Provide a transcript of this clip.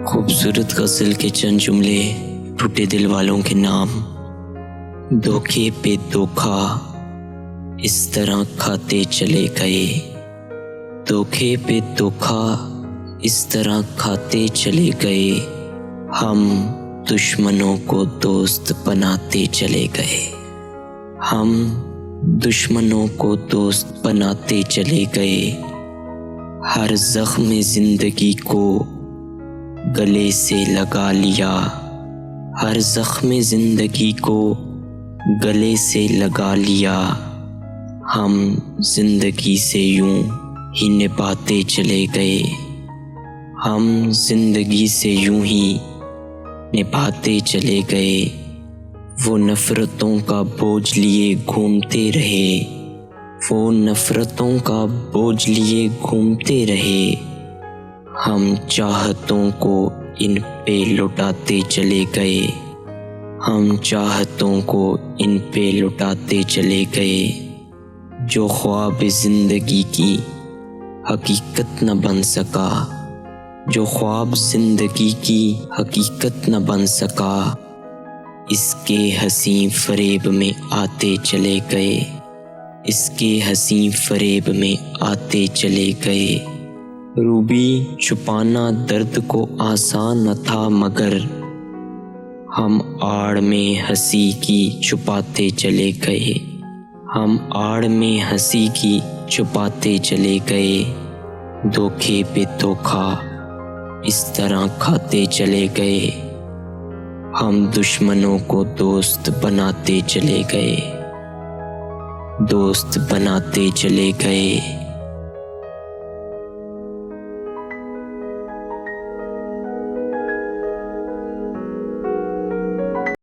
खूबसूरत गज़ल के चंद जुमले टूटे दिल वालों के नाम। धोखे पे धोखा इस तरह खाते चले गए, धोखे पे धोखा इस तरह खाते चले गए। हम दुश्मनों को दोस्त बनाते चले गए, हम दुश्मनों को दोस्त बनाते चले गए। हर ज़ख्म ज़िंदगी को गले से लगा लिया, हर ज़ख्म ज़िंदगी को गले से लगा लिया। हम ज़िंदगी से यूं ही निभाते चले गए, हम ज़िंदगी से यूं ही निभाते चले गए। वो नफ़रतों का बोझ लिए घूमते रहे, वो नफ़रतों का बोझ लिए घूमते रहे। हम चाहतों को इन पे लुटाते चले गए, हम चाहतों को इन पे लुटाते चले गए। जो ख्वाब ज़िंदगी की हकीकत न बन सका, जो ख्वाब ज़िंदगी की हकीकत न बन सका, इसके हसीं फ़रेब में आते चले गए, इसके हसीं फ़रेब में आते चले गए। रूबी छुपाना दर्द को आसान न था, मगर हम आड़ में हंसी की छुपाते चले गए, हम आड़ में हंसी की छुपाते चले गए। धोखे पे धोखा इस तरह खाते चले गए, हम दुश्मनों को दोस्त बनाते चले गए, दोस्त बनाते चले गए।